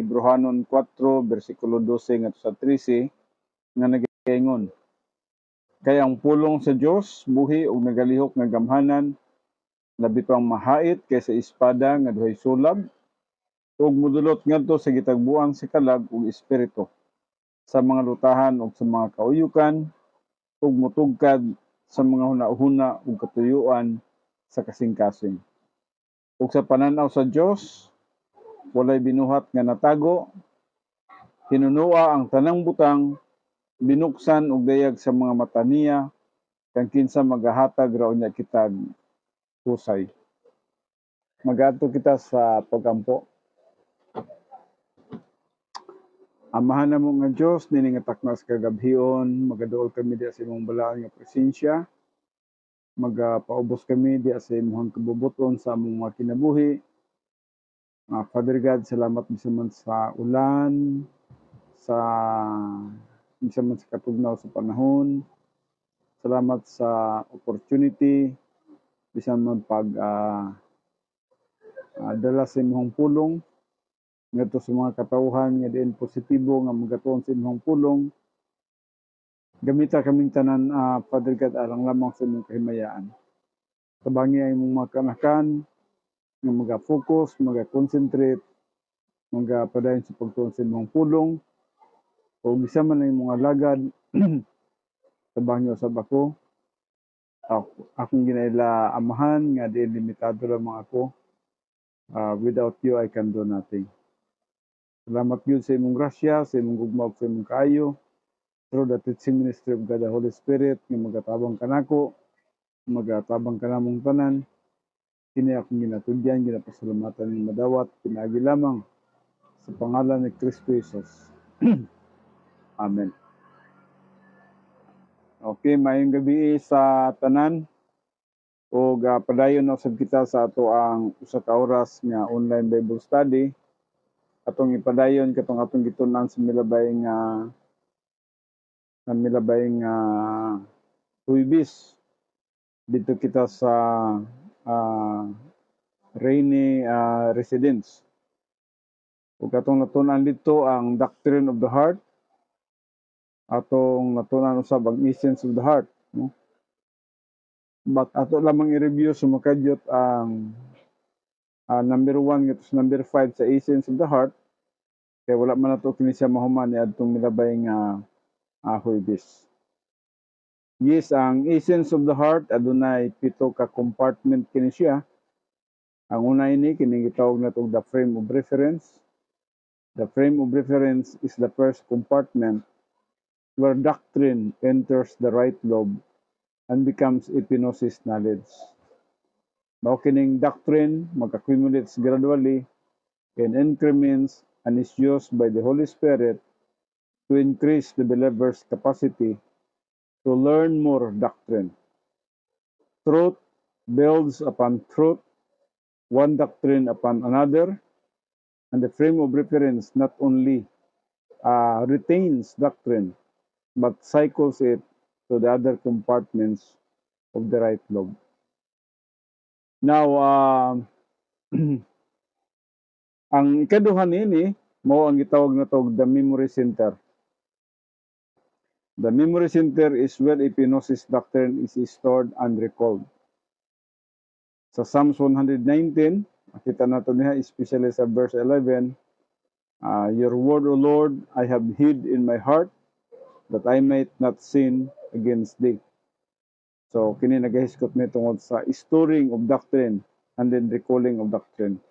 Hebrehanon 4 bersikulo 12 ngadto sa 13 nga nagaingon, kay ang pulong sa Dios buhi ug nagalihok nga gamhanan, labi pang mahait kaysa espada nga duhay sulab ug modulot ngadto sa gitagbuan sa kalag ug espiritu, sa mga lutahan ug sa mga kauyukan ug motugkad sa mga hunahuna ug katuyuan sa kasing-kasing. Ug sa pananaw sa Dios walay binuhat nga natago, hinunua ang tanang butang, binuksan og dayag sa mga mata niya, kang kinsa magahatag ra unya kitag husay. Magadto kita sa pagampo. Amahan namo nga Dios, nini nga taknas kagabhion, magaduol kami diha sa imong balaod nga presensya. Magapaubos kami diha sa imong kabubuton sa among mga kinabuhi. Father God, salamat bisan man sa ulan, bisan man sa katugnaw sa panahon. Salamat sa opportunity, bisan man pag dala sa imong pulong ngadto sa mga katawhan nga diin positibo nga magatuon sa imong pulong. Gamita kaming tanan, Father God, alang lamang sa imong kahimayaan. Tabangi ang imong mga kanakan nga maga-focus, maga-concentrate, magapadayon sa pagtuon sa imong pulong. O bisan man ang mga lagad, tabangi usab ako. Akong ginaila amahan nga di limitado lamang ako. Without you, I can do nothing. Salamat gyud sa imong grasya, sa imong gugma ug sa imong kaayo. Through the teaching ministry of God, the Holy Spirit, nga magatabang kanako, magatabang kanamong tanan. Kini akong ginatudyan, ginapasalamatan ng madawat, pinaagi lamang sa pangalan ni Kristo Jesus. Amen. Okay, mayong gabi sa tanan. O padayon na usab kita sa ato ang usa ka oras nga online Bible study. Atong ipadayon katong atong gitun-an sa milabay nga Huwebes. Dito kita sa Rainy Residence. Ug atong natun-an dito ang Doctrine of the Heart. Atong natun-an usab ang Essence of the Heart, no? But ato lamang i-review sumakadyot ang number 1 ngadto sa number 5 sa Essence of the Heart. Kaya wala man nato kini siya mahuman ni adtong milabay nga Huwebes. Yes, ang Essence of the Heart adunay 7 ka compartment kini siya. Ang una ini kini gitawag nato the frame of reference. The frame of reference is the first compartment where doctrine enters the right lobe and becomes epignosis knowledge. Mao kining doctrine mag-accumulates gradually in increments and is used by the Holy Spirit to increase the believer's capacity to learn more doctrine. Truth builds upon truth, one doctrine upon another, and the frame of reference not only retains doctrine, but cycles it to the other compartments of the right lobe. Now, ang ikaduha nini mao ang gitawag nato the memory center. The memory center is where epignosis doctrine is stored and recalled. Sa Psalms 119, makita nato niya, especially sa verse 11, your word, O Lord, I have hid in my heart, that I might not sin against thee. So, kini nagahiskot ni tungod sa storing of doctrine and then recalling of doctrine.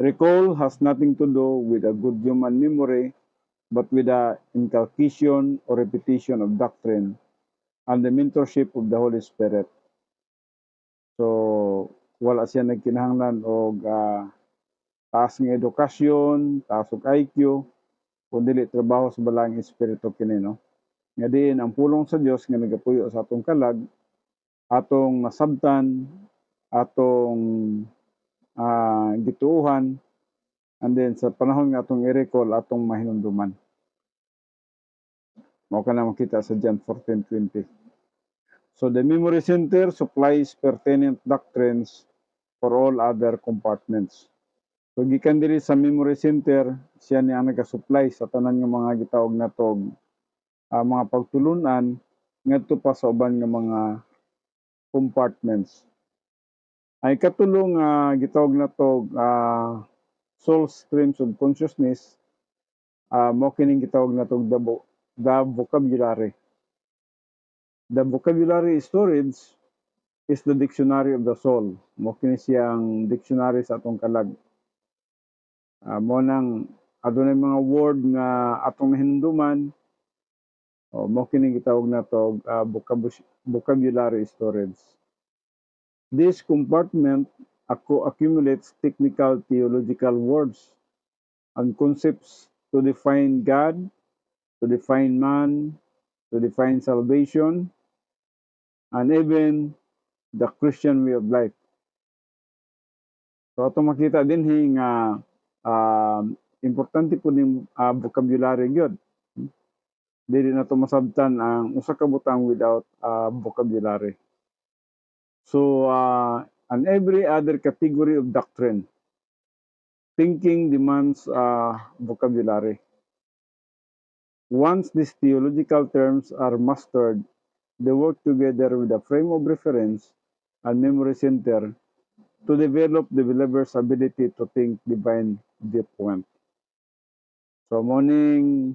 Recall has nothing to do with a good human memory, but with the inculcation or repetition of doctrine and the mentorship of the Holy Spirit. So, wala siya nagkinahanglan og taas nga edukasyon, taas og IQ, kundi trabaho sa balang espiritu kini, no? Nga diin ang pulong sa Dios nga nagapuyo sa atong kalag, atong nasabtan, atong gituuhan, and then sa panahon nga atong i-recall, atong mahinumduman. Mao ka na makita sa John 14:20. So the memory center supplies pertinent doctrines for all other compartments. So So gikan diri sa memory center, siya ni ang nagasupply sa tanan nga mga gitawag natog mga pagtulunan ngadto pa sa uban nga mga compartments. Ay katulong gitawag natog soul streams of consciousness, mao kining gitawag natog the vocabulary. The vocabulary storage is the dictionary of the soul. Mao kini siyang dictionary sa atong kalag. Mo nang adunay mga word nga atong nahinduman, mao kini gitawag natog vocabulary storage. This compartment accumulates technical theological words and concepts to define God, to define man, to define salvation, and even the Christian way of life. So atong makita dinhi nga importante po ning vocabulary gyud. Dili na to masabtan ang usa ka butang without vocabulary. So and every other category of doctrine, thinking demands vocabulary. Once these theological terms are mastered, they work together with a frame of reference and memory center to develop the believer's ability to think divine viewpoint. So morning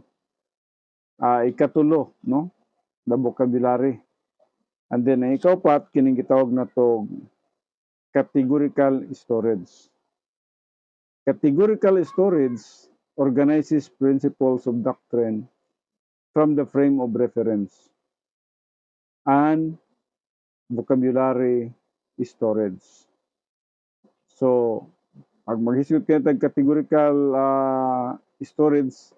ikatulo, no? The vocabulary. And then ang ikaupat kining gitawag nato categorical storage. Categorical storage organizes principles of doctrine from the frame of reference and vocabulary storage. So, pag maghisgot kayo tag categorical storage,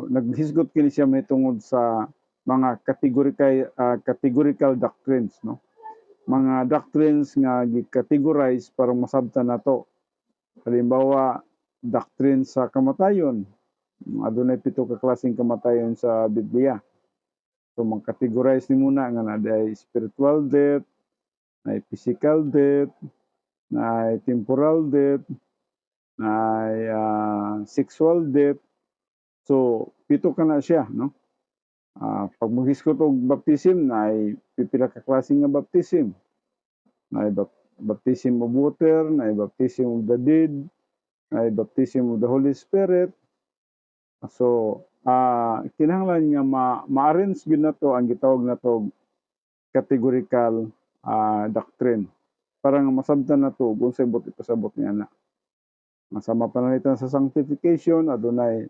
naghisgot kini siya may tungod sa mga categorical doctrines, no? Mga doctrines nga gi-categorize para masabtan nato. Halimbawa, doctrine sa kamatayon. Adunay 7 ka klaseng kamatayon sa Biblia. So mag-categorize ni muna nga na spiritual death, na physical death, na temporal death, na sexual death. So 7 ka na siya, no? Pag maghiskot og baptism na pipila ka klase nga baptism. Na baptism of water, na baptism of the dead, na baptism of the Holy Spirit. So kinahanglan nga ma-arrange gyud nato ang gitawag nato categorical doctrine para nga masabtan nato kung unsay buot ipasabot niya na. Masama panalitan sa sanctification, adunay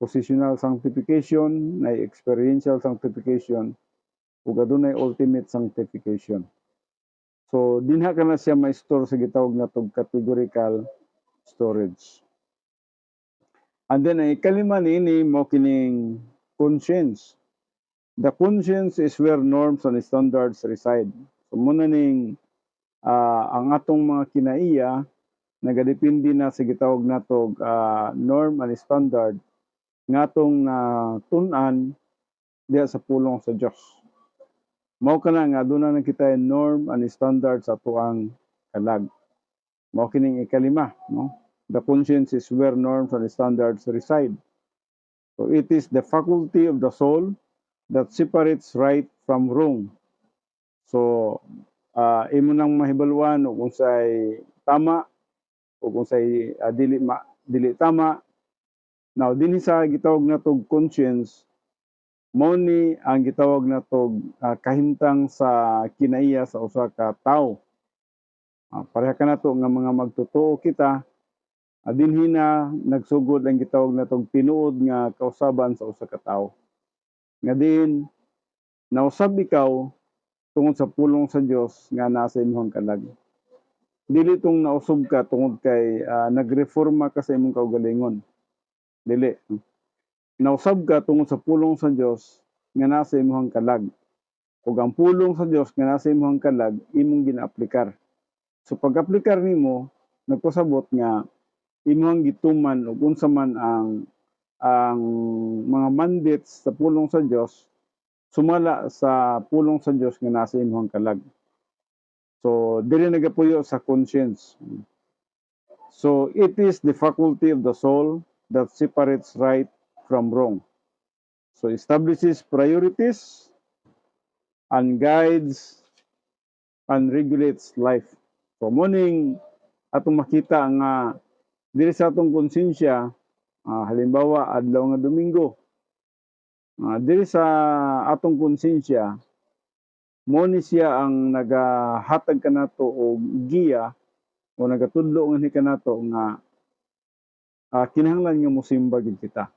positional sanctification, na experiential sanctification, ug adunay ultimate sanctification. So dinha kana siya ma-store sa gitawag natong categorical storage. And then ang ikalima niini mao kining conscience. The conscience is where norms and standards reside. So muna ning ang atong mga kinaiya nagadepende na sa gitawag natog norm and standard nga atong tun-an diha sa pulong sa Dios. Mao kana nga aduna na kita norm and standard sa atuang kalag. Mao kining ikalima, no? The conscience is where norms and standards reside. So it is the faculty of the soul that separates right from wrong. So imo nang mahibalwan kung say tama o kung say dili tama. Now dinhi sa gitawag natog conscience, mao ni ang gitawag natog kahimtang sa kinaiya sa usa ka tawo. Pareha ka nato nga mga magtotoo kita, dinhi na nagsugod ang gitawag natog tinuod nga kausaban sa usa ka tawo. Nga din nausab ikaw tungod sa pulong sa Dios nga naa sa imong kalag. Dili tong nausob ka tungod kay nagreforma ka sa imong kaugalingon. Dili. Nausab ka tungod sa pulong sa Dios nga naa sa imong kalag. Ug ang pulong sa Dios nga naa sa imong kalag imong gina-aplikar. So pag-aplikar nimo, nagpasabot nga imong gituman ug unsa man ang mga mandates sa pulong sa Dios sumala sa pulong sa Dios nga nasa imong kalag. So dili nagapuyo sa conscience. So it is the faculty of the soul that separates right from wrong. So establishes priorities and guides and regulates life. So morning atong makita nga diri sa atong konsensya, halimbawa adlaw nga Domingo, diri sa atong konsensya mo ni siya ang nagahatag kanato og giya o nagatudlo nga ni kanato nga kinahanglan nga mosimba gid kita.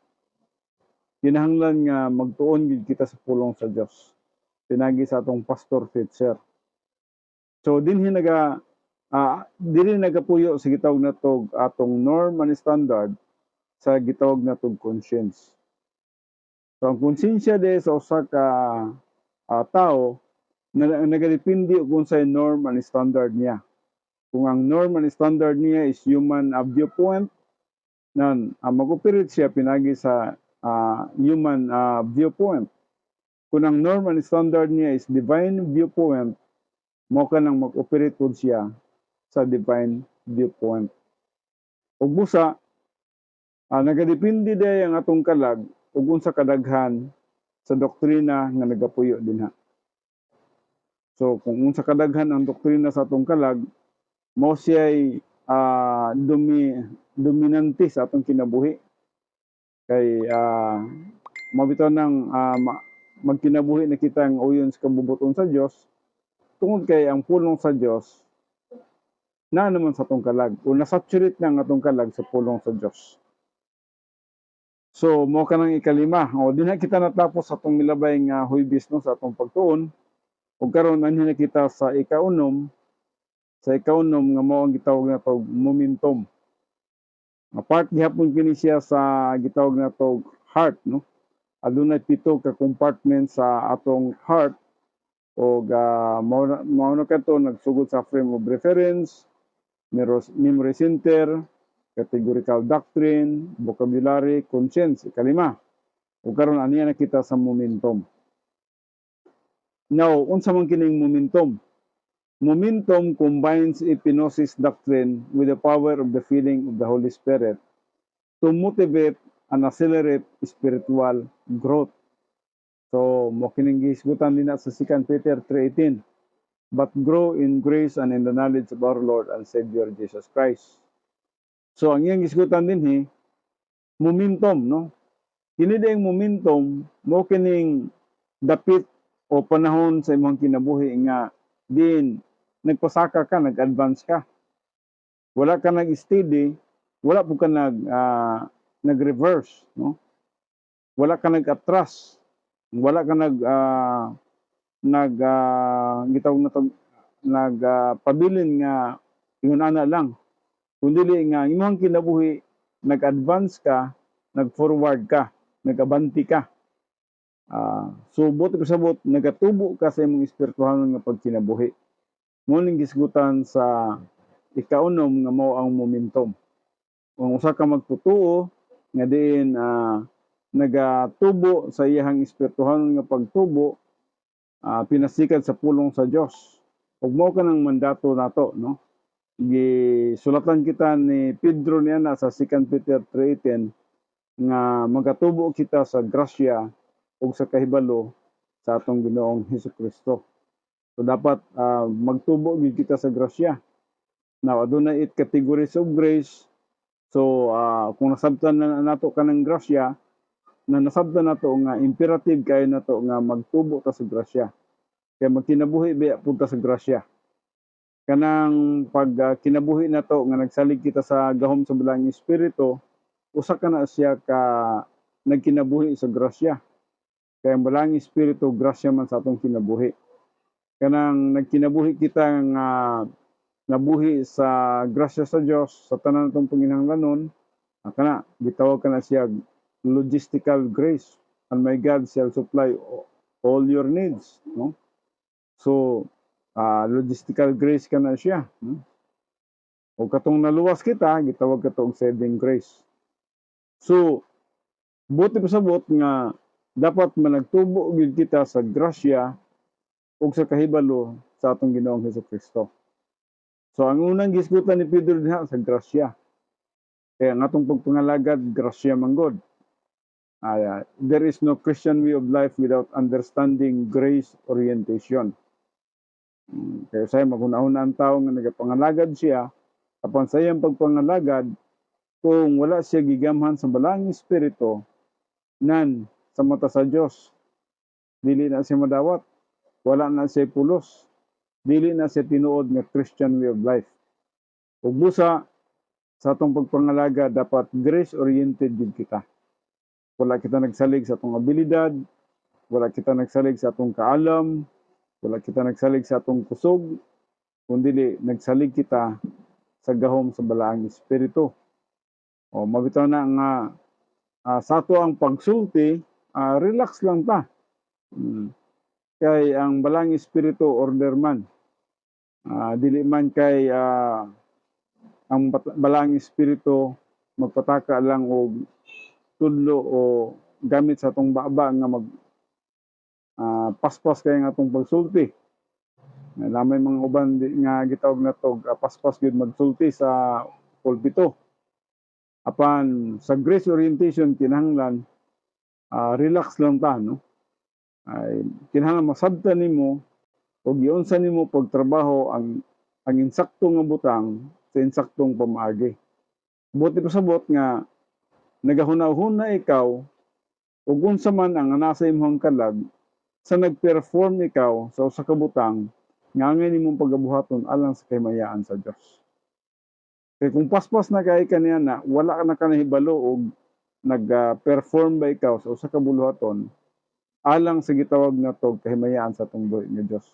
Kinahanglan nga magtuon gid kita sa pulong sa Dios. Pinagi sa atong Pastor Fitzer. So dinhi dili nagapuyo sa gitawag nato atong norm and standard sa gitawag natong conscience. So ang konsensya de sa usa ka tao nagadepende kung sa norm and standard niya. Kung ang norm and standard niya is human viewpoint, nan mag-operate siya pinagi sa human viewpoint. Kung ang norm and standard niya is divine viewpoint, mo ka nang mag-operate po siya sa divine viewpoint. Ug busa, nagadepende day ang atong kalag ug unsa kadaghan sa doktrina nga nagapuyo dinha. So kung unsa kadaghan ang doktrina sa atong kalag, mao siya'y dominante sa atong kinabuhi. Kay mabitaw nang magkinabuhi na kita ang uyon sa kabubuton sa Dios, tungod kay ang pulong sa Dios na naman sa atong kalag o nasaturate na ang atong kalag sa pulong sa Dios. So mo kanang ikalima, o dinha kita natapos sa atong milabay nga Huwebes no sa atong pagtuon. Ug karon anhi na kita sa ikaunom nga mao ang gitawag nato momentum. Part gihapon kini siya sa gitawag nato heart no. Adunay 7 ka compartment sa atong heart o mao na kadto nagsugod sa frame of reference, memory center, categorical doctrine, vocabulary, conscience, ikalima. Ug karon aniya na kita sa momentum. Now, unsa man kining momentum? Momentum combines epinosis doctrine with the power of the feeling of the Holy Spirit to motivate and accelerate spiritual growth. So, mo kining gisgutan din sa 2 Peter 3:18. But grow in grace and in the knowledge of our Lord and Savior Jesus Christ. So, ang iyang gisgutan din momentum, no? Kini dayang momentum mo kining dapit o panahon sa imong kinabuhi nga din nagpasaka ka, nag-advance ka. Wala ka nag-steady, wala po ka nag-reverse, no? Wala ka nag-atras, wala ka pabilin nga ingunana lang. Kundi nga imong kinabuhi nag-advance ka, nag-forward ka, nag-abanti ka. So buti pasabot nagatubo ka sa imong espirituhanon nga pagkinabuhi. Mo ning gisgutan sa ikaunom nga mao ang momentum. Kung usa ka magtutuo nga diin nagatubo sa iyang espirituhanon nga pagtubo, pinasikat sa pulong sa Dios. Ug mao kanang mandato nato, no? Gisulatan kita ni Pedro niya na sa 2 Peter 3:10 nga magatubo kita sa grasya ug sa kahibalo sa atong Ginoong Hesukristo. So dapat magtubo gid kita sa grasya. Now adunay 8 categories of grace. So kung nasabtan na nato kanang grasya, nasabtan nato nga imperative kay nato nga magtubo ta sa grasya. Kay magkinabuhi biya pud ta sa grasya. Kanang pag kinabuhi nato nga nagsalig kita sa gahom sa bilang espiritu, usa ka na siya ka nagkinabuhi sa grasya. Kaya ang balang espiritu grasya man sa atong kinabuhi. Kanang nagkinabuhi kita nga nabuhi sa grasya sa Dios sa tanan natong panginahanglanon, kana gitawag kana siya logistical grace, and my God shall supply all your needs, no? So logistical grace kana siya, no? O katong naluwas kita gitawag kato og saving grace. So buti pasabot nga dapat managtubo gid kita sa grasya ug sa kahibalo sa atong Ginoong Hesukristo. So ang unang gisgutan ni Pedro diha sa grasya. Kaya nga itong pagpangalagad, grasya manggod. There is no Christian way of life without understanding grace orientation. Kaya sa'yo, maghuna-huna ang tao nga nagapangalagad siya, apan sa iyang pagpangalagad, kung wala siya gigamhan sa balang espiritu, nan sa mata sa Diyos, dili na siya madawat, wala na siya pulos, dili na siya tinuod nga Christian way of life. Ug busa, sa atong pagpangalaga, dapat grace-oriented din kita. Wala kita nagsalig sa atong abilidad, wala kita nagsalig sa atong kaalam, wala kita nagsalig sa atong kusog, kundi nagsalig kita sa gahom sa balaang espiritu. O mabitaw na nga sa ato ang pagsulti, relax lang ta. Kay ang balaang espiritu order man. Dili man kay ang balaang espiritu magpataka lang og tudlo o gamit sa atong baba nga mag paspas kay nga atong pagsulti. Lamay mga uban nga gitawag na tog paspas gyud magsulti sa pulpito. Apan sa grace orientation kinahanglan relax lang ta, no? Ay kinahanglan masabtan nimo og giunsa nimo pagtrabaho ang insakto nga butang sa insaktong pamaagi. Buti pa sabot nga nagahuna-huna ikaw ug unsa man ang nasa imong kalag sa nagperform ikaw sa usa ka butang nga angay nimong pagabuhaton alang sa kahimayaan sa Dios. Kay kung paspas na kay kaniya na wala ka na kanahibalo og nag-perform ba ikaw sa usa ka buluhaton alang sa gitawag na tog kahimayaan sa atong buhi nga Dios.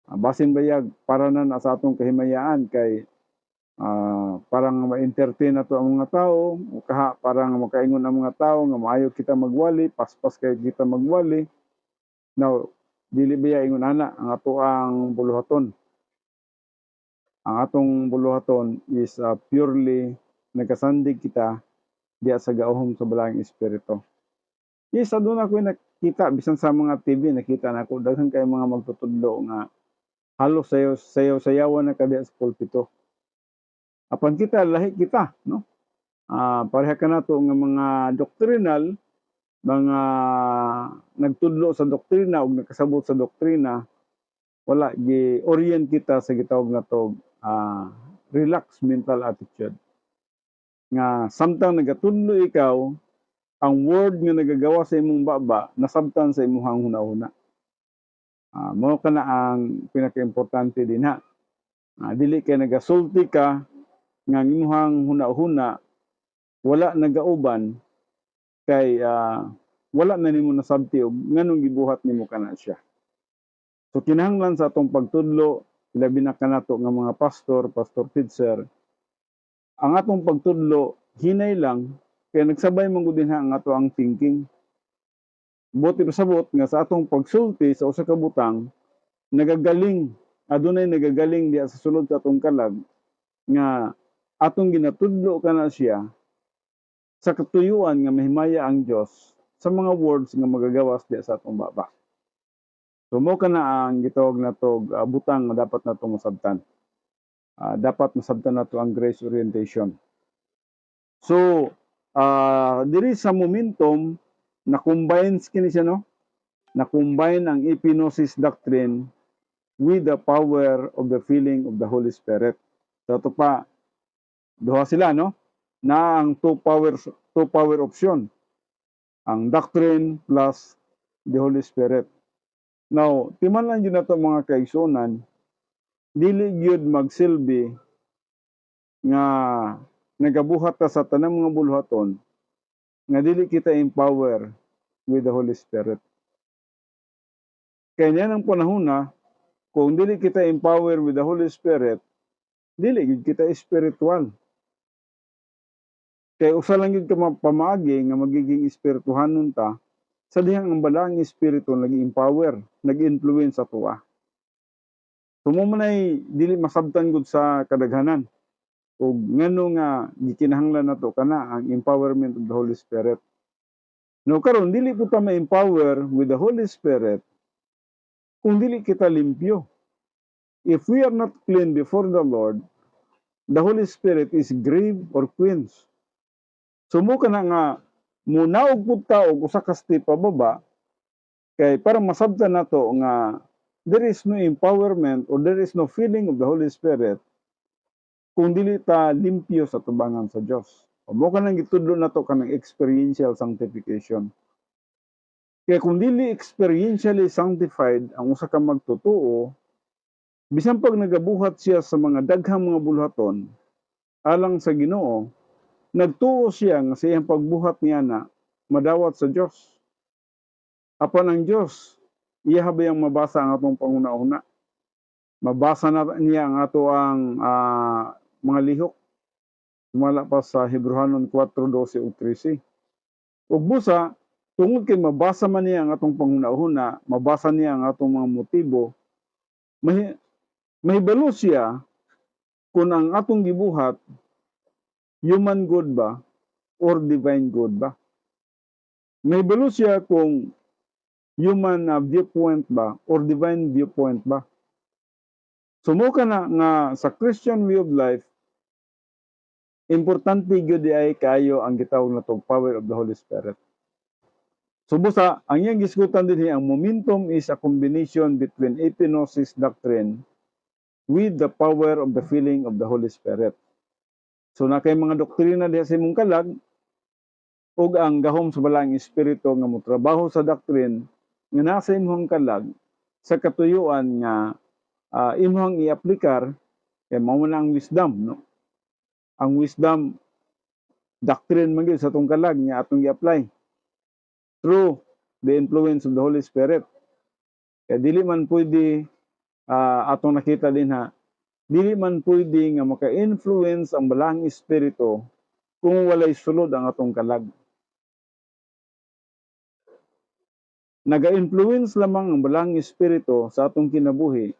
Basin bayag para na sa atong kahimayaan kay parang ma-entertain nato ang mga tao, parang makaingon ang mga tao nga maayo kita magwali, paspas kay kita magwali. Now, dili biya ingon ana ang ato ang buluhaton. Ang atong buluhaton is purely nagasandig kita diya sa gahom sa balaang espiritu. Yes, aduna ko nakita bisan sa mga TV nakita nako daghan kay mga magtutudlo nga halos sayaw-sayawan na kadiya sa pulpito. Apan kita lahi kita, no? Pareha ka nato nga mga doctrinal, mga nagtudlo sa doktrina ug nakasabot sa doktrina, wala gi-orient kita sa gitawag na tog relaxed mental attitude. Nga samtang nagatudlo ikaw, ang word nga nagagawa sa imong baba nasabtan sa imong hunahuna. Mao kana ang pinaka-importante din ha. Dili kay nagasulti ka nga imong hunahuna wala nagauban kay wala na nimo nasabti og nganong gibuhat nimo kana siya. So kinahanglan sa atong pagtudlo labi na kanato nga mga pastor teacher, ang atong pagtudlo hinay lang kay nagsabay man gud dinha ang ato ang thinking. Buti pa sabot nga sa atong pagsulti sa usa ka butang nagagaling, adunay nagagaling diya sa sulod sa atong kalag nga atong ginatudlo kana siya sa katuyuan nga mahimaya ang Dios sa mga words nga magagawas diya sa atong baba. So mo kana ang gitawag na tog butang nga dapat natong masabtan. Dapat masabtan nato ang grace orientation. So diri sa momentum na combines kini siya, no? Na combine ang epinosis doctrine with the power of the filling of the Holy Spirit. So ito pa duha sila, no? Na ang two power option. Ang doctrine plus the Holy Spirit. Now, timan-an yun na ito mga kaigsunan, dili gyud magsilbi nga nagabuhat ta sa tanang mga buluhaton nga dili kita empower with the Holy Spirit. Kaya niyan ang panahon na kung dili kita empower with the Holy Spirit, dili gyud kita spiritual. Kaya usa lang yun ka pamaagi nga magiging espirituhanon ta sa dihang ang balaang espiritu nag-empower, nag-influence sa tuwa. Sumumanay dili masabtan gud sa kadaghanan. Ug ngano nga gikinahanglan nato kana ang empowerment of the Holy Spirit. No karon dili po ta ma-empower with the Holy Spirit kung dili kita limpyo. If we are not clean before the Lord, the Holy Spirit is grieved or quenched. Sumo ka na nga munaog pud ta og usa ka step pababa kay para masabtan nato nga there is no empowerment or there is no feeling of the Holy Spirit kung dili ta limpyo sa tubangan sa Dios. Mo ka nang gitudlo nato kanang experiential sanctification. Kaya kung dili experientially sanctified ang usa ka magtotoo, bisan pag nagabuhat siya sa mga daghang mga buluhaton alang sa Ginoo, nagtuo siya nga sa iyang pagbuhat niya na madawat sa Dios. Apan ang Dios, iya habayang mabasa ang atong panguna-una. Mabasa na niya ang ato ang mga lihok. Sumala pa sa Hebrehanon 4:12 ug 13. Ug busa, tungod kay mabasa man niya ang atong panguna-una, mabasa niya ang atong mga motibo, mahibalo siya kung ang atong gibuhat human good ba or divine good ba. Mahibalo siya kung human viewpoint ba or divine viewpoint ba. Sumo ka na nga sa Christian way of life, importante gyud ay kayo ang gitawag natong power of the Holy Spirit. So busa, ang iyang gisgutan dinhi ang momentum is a combination between epignosis doctrine with the power of the filling of the Holy Spirit. So na kay mga doktrina diha sa imong kalag ug ang gahom sa balaang espiritu nga motrabaho sa doctrine nga nasa imong kalag sa katuyuan nga imong i-aplikar kay mao na ang wisdom, no? Ang wisdom doctrine man gyud sa atong kalag nga atong i-apply through the influence of the Holy Spirit. Kaya dili man pwede atong nakita din dili man pwede nga maka-influence ang balaang espiritu kung walay sulod ang atong kalag. Naga-influence lamang ang balaang espiritu sa atong kinabuhi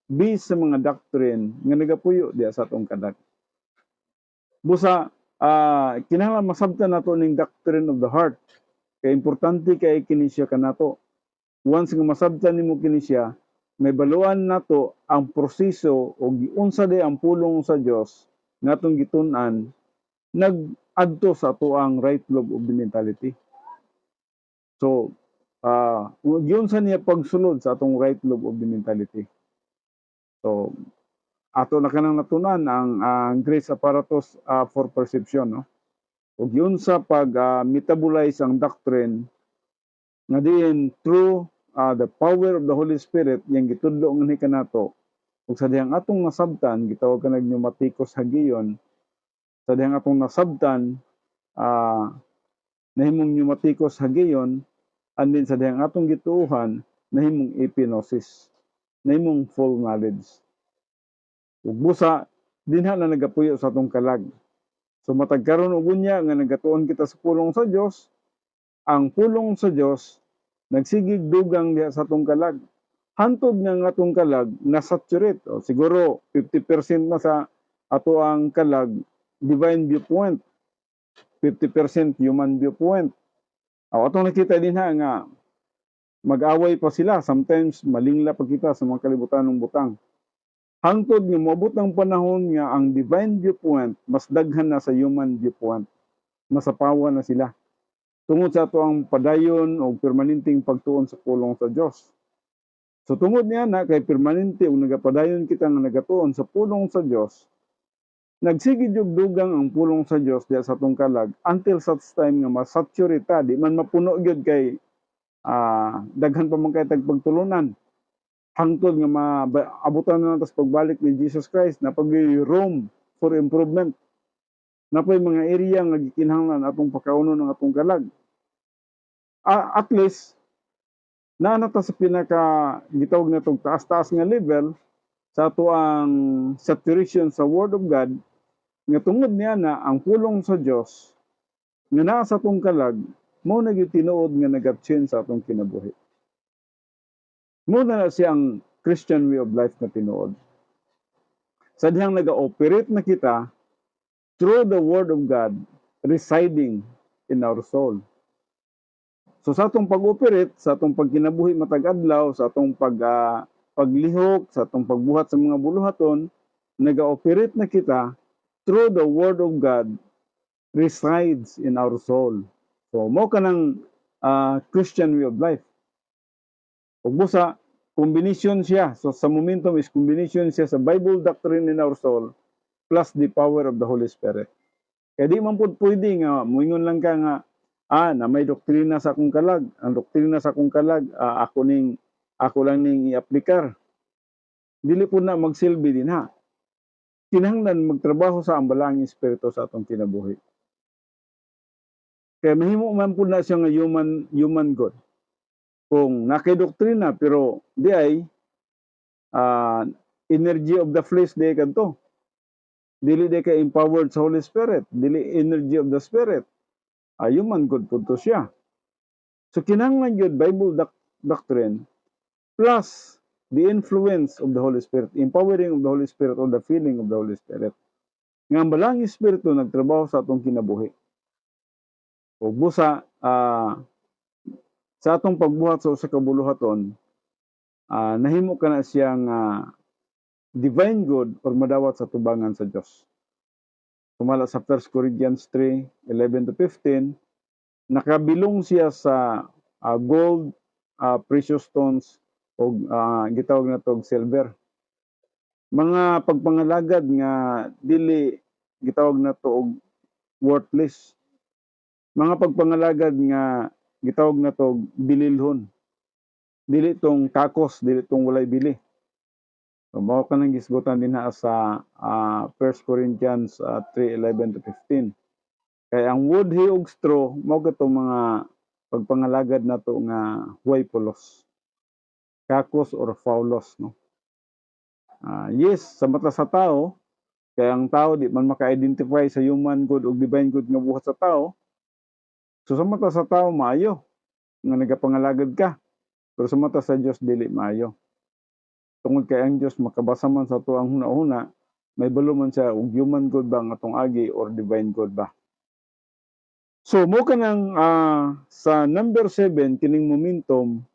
based sa mga doctrine nga nagapuyo diha sa atong kalag. Busa, kinahanglan masabtan nato ning doctrine of the heart. Kaya importante kay kini siya kanato. Once nga masabtan nimo kini siya, may baluan nato ang proseso o giunsa day ang pulong sa Dios nga atong gitun-an nag-adto sa ato ang right lobe of the mentality. So, giunsa niya pagsulod sa atong right lobe of the mentality. So, ato na kanang natunan ang grace apparatus for perception, no? Ug yun sa pag metabolize ang doctrine nga diin through the power of the Holy Spirit yang gitudlo nganhi kanato ug sa dihang atong nasabtan gitawag kanang pneumatikos hagiyon, sa dihang atong nasabtan nahimong pneumatikos hagiyon, and then sa dihang atong gituohan nahimong epignosis, nahimong full knowledge. Ug busa dinha na nagapuyo sa atong kalag. So matag karon og unya nga nagatuon kita sa pulong sa Dios, ang pulong sa Dios nagsigig dugang diha sa atong kalag. Hantod nga ang atong kalag na-saturate. O, siguro 50% na sa ato ang kalag divine viewpoint, 50% human viewpoint. O, atong nakita din nga mag-away pa sila, sometimes malingla pa kita sa mga kalibutan ng butang. Hangtod nga moabot ang panahon nga ang divine viewpoint mas daghan na sa human viewpoint. Masapawa na sila. Tungod sa ato ang padayon o permanenteng pagtuon sa pulong sa Dios. So tungod niya na kay permanente o nagapadayon kita nga nagatuon sa pulong sa Dios, nagsigid yung dugang ang pulong sa Dios diya sa atong kalag until such time nga masaturate ta, di man mapuno gyud kay daghan pa man kay tagpagtulunan. Hangtod nga maabutan na natas pagbalik ni Jesus Christ na pag-roam for improvement. Napay mga area nga gikinahanglan atong pakauno ng atong kalag. At least naanata sa pinaka gitawag natong taas-taas nga level sa ato ang saturation sa Word of God nga tungod niya na ang pulong sa Dios nga naa sa atong kalag mao na gyud tinuod nga nag-change sa atong kinabuhi. Muna na siyang Christian way of life na tinuod. Sa dihang nag-operate na kita through the Word of God residing in our soul. So sa atong pag-operate, sa atong pagkinabuhi matag adlaw, sa atong paglihok, sa atong pagbuhat sa mga buluhaton, nag-operate na kita through the Word of God resides in our soul. So mo ka ng Christian way of life. Ug busa combination siya. So sa momentum is combination siya sa Bible doctrine in our soul plus the power of the Holy Spirit. Kaya di man pud pwede nga moingon lang ka nga na may doktrina sa akong kalag. Ang doktrina sa akong kalag ako lang ning iaplikar. Dili pud na magsilbi din ha. Kinahanglan magtrabaho sa ambalang espiritu sa atong kinabuhi. Kaya mahimo man pud na siya nga human God. Kung nakay doktrina pero di ay energy of the flesh di kadto. Dili di ka empowered sa Holy Spirit, dili energy of the Spirit. Human God pud to siya. So kinahanglan gyud Bible doctrine plus the influence of the Holy Spirit, empowering of the Holy Spirit or the feeling of the Holy Spirit. Nga ang balang espiritu nagtrabaho sa atong kinabuhi. O busa sa atong pagbuhat sa usa ka buluhaton, nahimo ka na siyang divine good or madawat sa tubangan sa Dios. Sumala sa 1 Corinthians 3:11-15, nakabilong siya sa gold, precious stones o gitawag na tog silver. Mga pagpangalagad nga dili gitawag na to og worthless. Mga pagpangalagad nga gitawag na to bililhon. Dili tong takos, dili tong walay bili. So mao kanang gisgutan dinha sa 1 Corinthians 3:11-15. Kay ang wood hay ug straw mao katong mga pagpangalagad nato nga huway pulos. Kakos or faulos, no. Yes, sa mata sa tao, kaya ang tao di man maka-identify sa human good o divine good nga buhat sa tao. So sa mata sa tao maayo nga nagapangalagad ka. Pero sa mata sa Dios dili maayo. Tungod kay ang Dios makabasa man sa tuang huna-huna, may balo man siya og human good ba nga atong agi or divine good ba. So mo kanang sa number 7 kining momentum,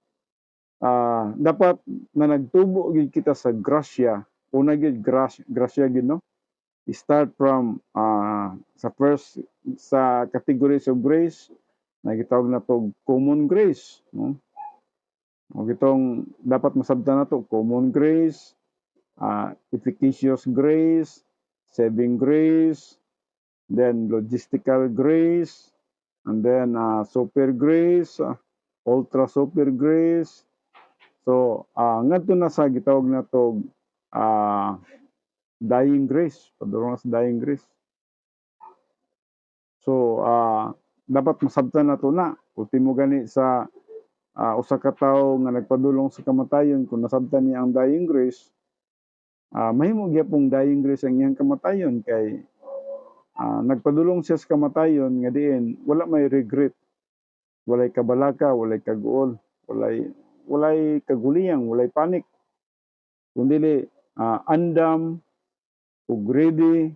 dapat na nagtubo gid kita sa grasya. Una gid grasya gid, no. Start from sa first sa categories of grace na gitawag na to common grace, no. O gitong dapat masabtan nato common grace, efficacious grace, saving grace, then logistical grace, and then super grace, ultra super grace. So ngadto na sa gitawag na to dying grace, padulong sa dying grace. So dapat masabtan nato na ultimo gani sa usa ka tawo nga nagpadulong sa kamatayon, kung nasabtan niya ang dying grace, mahimo gyapong dying grace ang iyang kamatayon kay nagpadulong siya sa kamatayon nga diin wala may regret, walay kabalaka, walay kaguol, walay kaguliyang, walay panik, kundi andam ug ready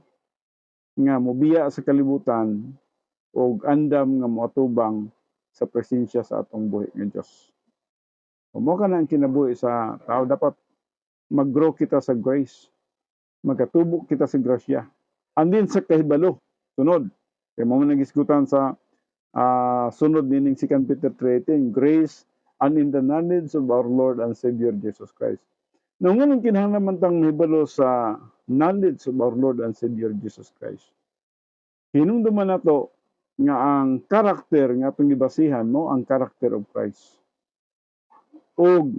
nga mobiya sa kalibutan ug andam nga moatubang sa presensya sa atong buhi nga Dios. Mo ka nang kinabuhi sa tao, dapat mag-grow kita sa grace. Magkatubo kita sa grasya. Andin sa kahibalo, sunod. Kaya mo nagisgutan sa sunod nining 2 Peter 3:18, grace and in the knowledge of our Lord and Savior Jesus Christ. Nang ngunong kinahanglan tang mahibalo sa knowledge of our Lord and Savior Jesus Christ. Hinungduman nato nga ang karakter nga atong gibasihan mo ang character of Christ. O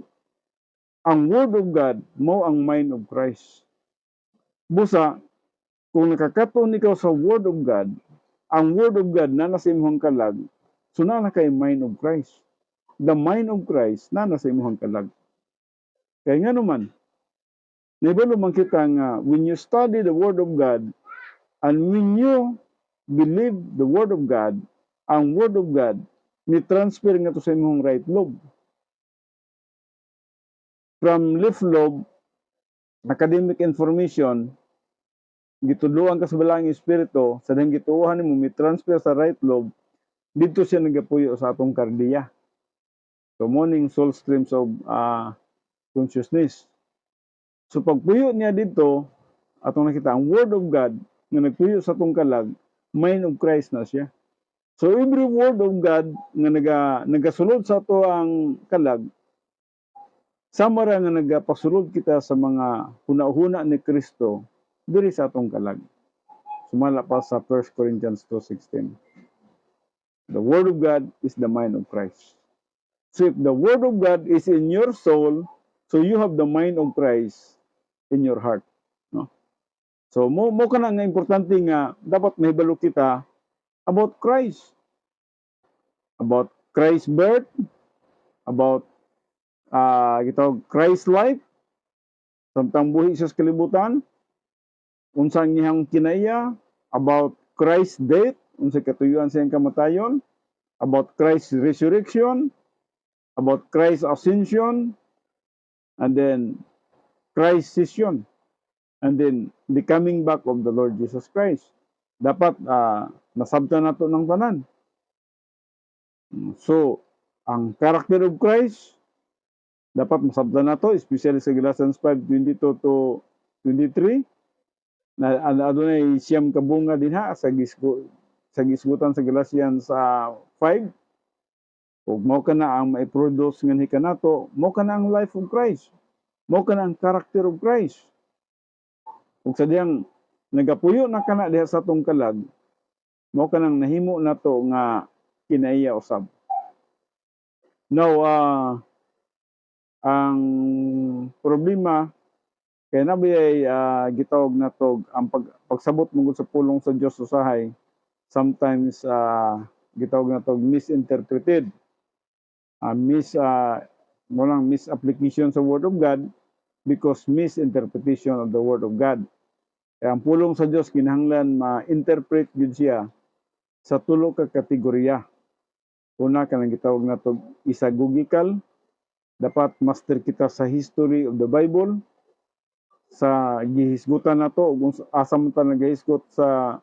ang Word of God mo ang mind of Christ. Busa, kung nakakaton ikaw sa Word of God, ang Word of God na nasa imong kalag, so na kay mind of Christ. The mind of Christ na nasa imong kalag. Kaya nga naman, nibalo man kita nga, when you study the Word of God, and when you believe the Word of God, ang Word of God, ni-transfer nga to sa imong right lobe. From left lobe, academic information, gitudloan ka sa balang espiritu, sa dang gituohan mo, mi-transfer sa right lobe, dito siya nagapuyo sa atong kardiya. So, morning soul streams of consciousness. So, pagpuyo niya dito, atong nakita, ang Word of God, na nagpuyo sa atong kalag, mind of Christ na siya. So every word of God nga nagasulod sa ato ang kalag, sama ra nga nagapasulod kita sa mga hunahuna ni Kristo diri sa atong kalag. Sumala pa sa 1 Corinthians 2:16. The word of God is the mind of Christ. So if the word of God is in your soul, so you have the mind of Christ in your heart, no? So mo kana nga importante nga dapat mahibalo kita about Christ, about Christ's birth, about gitawag Christ life, samtang buhi siya sa kalibutan, unsang iyang kinaiya, about Christ's death, unsay katuyuan sa iyang kamatayon, about Christ's resurrection, about Christ's ascension, and then Christ's session, and then the coming back of the Lord Jesus Christ. Dapat nasabtan nato ng tanan. So, ang character of Christ, dapat masabtan nato, especially sa Galatians 5:22 to 23, na adunay siyam ka bunga dinha sa gisgutan sa Galatians 5. Ug mao kana ang mai-produce nganhi kanato, mao kana ang life of Christ, mao kana ang character of Christ. Ug sadyang nagapuyo na kana diha sa atong kalag, mao kanang nahimo nato nga kinaiya usab. Now, ang problema kay nabiyay gitawag natog ang pagsabot mong sa pulong sa Dios usahay, sometimes gitawag natog misinterpreted, misapplication sa word of God because misinterpretation of the word of God. Kaya ang pulong sa Dios kinahanglan ma-interpret gid siya sa tulo ka kategorya. Una kanang gitawag natog isagogical, dapat master kita sa history of the Bible, sa gihisgutan nato ug asa man ta nagahisgot sa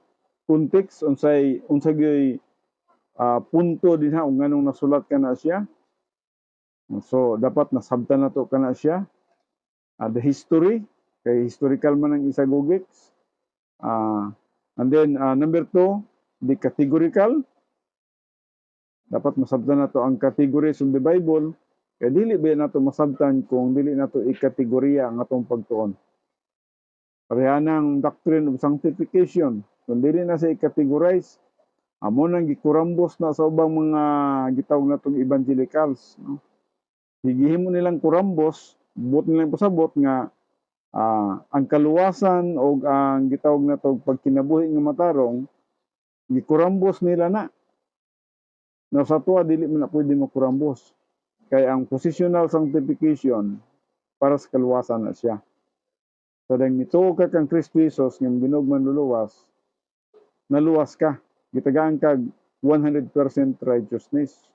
context unsay gyud punto dinha ug nganong nasulat kana siya. So dapat nasabtan nato kana siya. The history, kay historical man ang isagogics. And then number 2, the categorical. Dapat masabtan nato ang categories of the Bible. Kaya dili ba nato masabtan kung dili nato i-kategorya ang atong pagtuon. Parehanang doctrine of sanctification. Kung dili na sa i-categorize, amo nang gikurambos na sa ubang mga gitawag natong evangelicals. No? Higihimo nilang kurambos, buot nilang pasabot nga ang kaluwasan o ang gitawag natong pagkinabuhi nga matarong, gikurambos nila na. Na sa tuwa, dili mo na pwede makurambos. Kaya ang positional sanctification para sa kaluwasan na siya. So, dahil mituog ka kang Kristo Jesus, ng binugman luluwas, naluwas ka. Gitagaan ka 100% righteousness.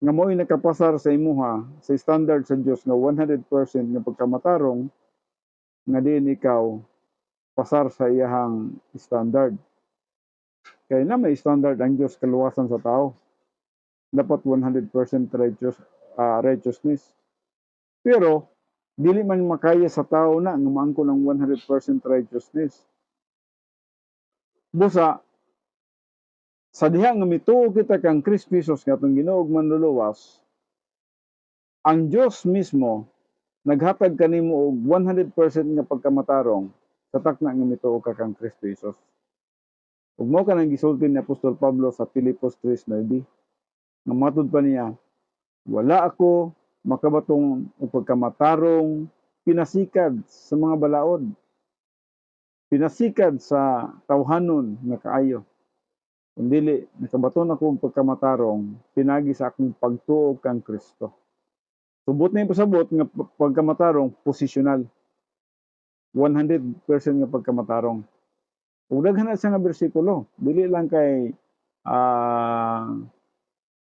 Nga mo'y nakapasar sa imuha, sa standard sa Diyos nga 100% nga pagkamatarong, nga din ikaw pasar sa iyahang standard. Kaya na may standard ang Diyos kaluwasan sa tao. Dapat 100% righteousness. Pero, dili man makaya sa tao na nga maangkon ng 100% righteousness. Busa, sa diha nga mituo kita kang Kristo Jesus nga itong Ginoog manluluwas, ang Diyos mismo naghatag kanimo og 100% nga pagkamatarong sa takna nga mituo ka kang Kristo Jesus. Ug mao kanang gisulti ni Apostol Pablo sa Filipos 3:9. Nga matud pa niya, wala ako makabatong o pagkamatarong pinasikad sa mga balaod. Pinasikad sa tawhanon nga kaayo. Kung dili, nakabaton ako pagkamatarong, pinagi sa akong pagtuo kang Kristo. Subot na yung pasabot nga pagkamatarong, positional. 100% nga pagkamatarong. Ug daghan na siya nga bersikulo, dili lang kay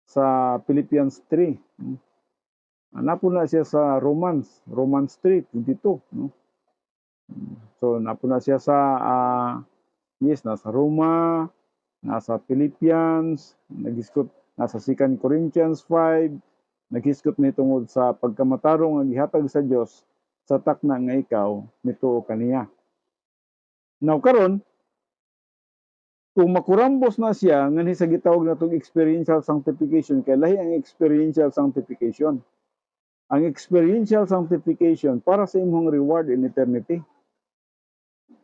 sa Philippians 3. Napo na siya sa Romans 3:22, no? So napo na siya sa nasa Roma, nasa Philippians, nagisgot nasa 2 Corinthians 5, nagisgot ni tungod sa pagkamatarong nga gihatag sa Dios sa takna nga ikaw mituo kaniya. Now karon, kung makurambos na siya nganhi sa gitawag natong experiential sanctification kay lahi ang experiential sanctification. Ang experiential sanctification para sa imong reward in eternity.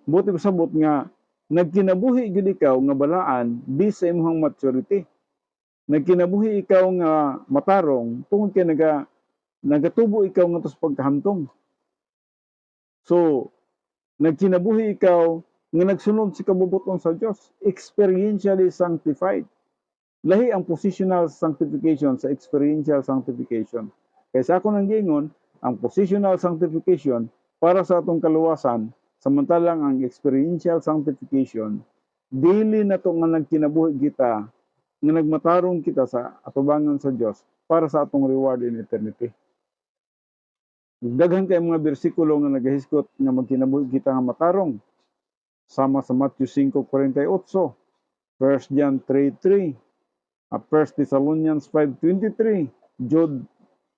Buti pasabot nga nagkinabuhi gid ikaw nga balaan bis sa imong maturity. Nagkinabuhi ikaw nga matarong tungod kay nagatubo ikaw nga tos pagkahamtong. So, nagkinabuhi ikaw nga nagsunod sa kabubuton sa Dios, experientially sanctified. Lahi ang positional sanctification sa experiential sanctification. Kaya sa ako nang giingon, ang positional sanctification para sa atong kaluwasan, samantalang ang experiential sanctification, dili na to nga nagkinabuhi kita, nga nagmatarong kita sa atubangan sa Dios para sa atong reward in eternity. Daghan kay mga bersikulo nga nagahiskot nga magkinabuhi kita nga matarong. Sama sa Matthew 5:48, 1 John 3:3, 1 Thessalonians 5:23, Jude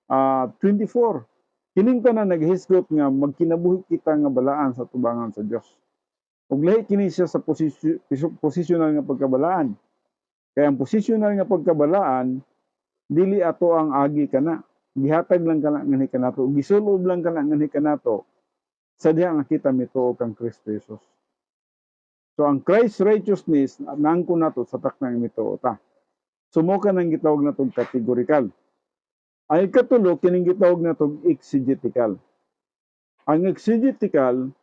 24. Kining tanan naghiskot nga magkinabuhi kita nga balaan sa tubangan sa Dios. Ug lahi kini siya sa positional nga pagkabalaan. Kaya ang positional nga pagkabalaan dili ato ang agi kana. Gihatag lang kana nganhi kanato, gisulob lang kana nganhi kanato sa diha nga kita mituo kang Kristo Jesus. So ang Christ righteousness nangko nato sa taknang mituo ta. Sumuka nang gitawag natong categorical. Ang ikatulo kining gitawag natong exegetical. Ang exegetical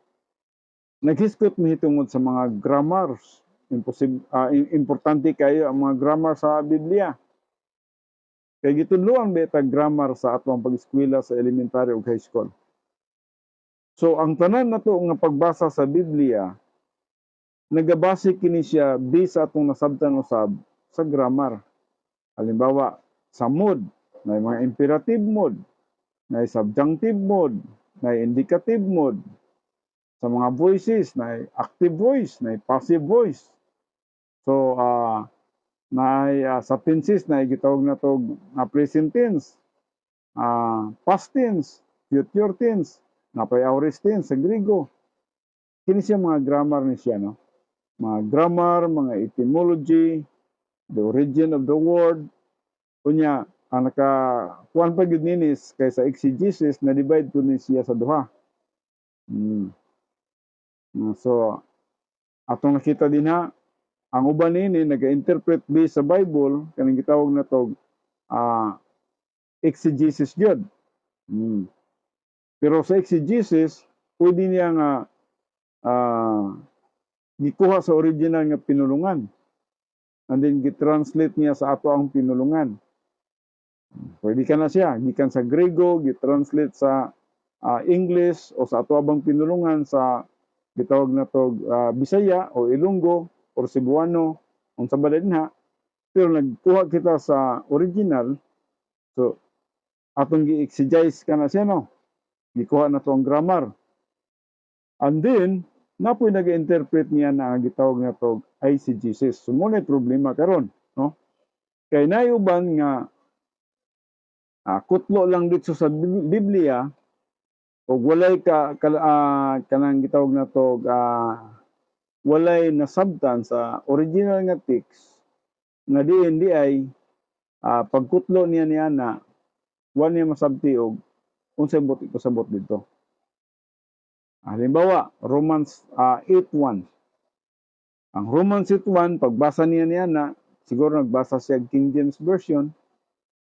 naghiskot mahitungod sa mga grammars. Importante kayo ang mga grammar sa Biblia. Kaya gitudloan beta grammar sa atong pag-eskwela sa elementary ug high school. So ang tanan nato nga pagbasa sa Biblia nagabase kini siya based sa atong nasabtan usab sa grammar. Halimbawa, sa mood, may mga imperative mood, may subjunctive mood, may indicative mood. Sa mga voices, may active voice, may passive voice. So, sa tenses, na gitawag na to present tense, past tense, future tense, napay aorist tense sa Griego. Kini siya mga grammar ni siya, no? Mga grammar, mga etymology, the origin of the word. Kunya, ang nakakuan pa gid ninis kaysa exegesis na divide ko ni siya sa duha. So, atong nakita din ha, ang uban nini naga-interpret based sa Bible kanang gitawag na to exegesis gyud. Pero sa exegesis, pwede niya nga gikuha sa original nga pinulungan. And then gitranslate niya sa ato ang pinulungan. Pwede ka na siya, gikan sa Griego, gitranslate sa English o sa ato abang pinulungan sa gitawag na to Bisaya o Ilonggo o Cebuano ang sa baladinha. Pero nagkuha kita sa original, so atong gi-exegese ka na siya, no? Gikuha na to ang grammar. And then, napoy nag-interpret niya na ang gitawag na to eisegesis. So, muna problema karon, no? Kay nayuban nga kutlo lang dito sa Biblia o walay kanang gitawag na to walay nasabtan sa original nga text nga diin di ay pagkutlo niya na wala niya masabti og unsay bot ikasabot dito. Halimbawa, Romans 8:1. Ang Romans 8:1, pagbasa niya na, siguro nagbasa siya King James Version.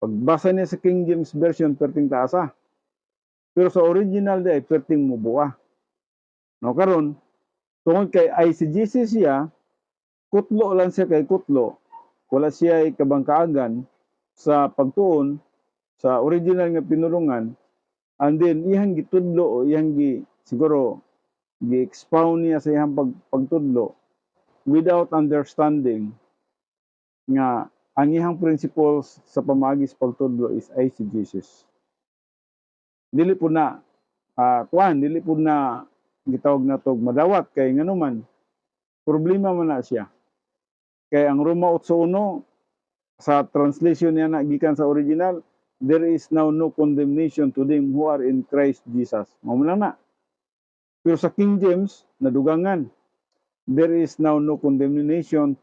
Pagbasa niya sa King James Version, perting taasa. Pero sa original di ay perting mubuha. No, karon tungod kay eisegesis siya, kutlo lang siya kay kutlo. Wala siya ay kabangkaagan sa pagtuon sa original nga pinulungan. And then, iyang gitudlo o iyang siguro gi-expound niya sa iyang pagtudlo without understanding nga ang iyang principles sa pamaagi sa pagtudlo is eisegesis. Dili po na dili po na gitawag na tog madawat kay nganuman problema man na siya. Kay ang Roma 8:1 sa translation niya na gikan sa original, there is now no condemnation to them who are in Christ Jesus. Mao lang na. Pero sa King James, nadugangan, there is now no condemnation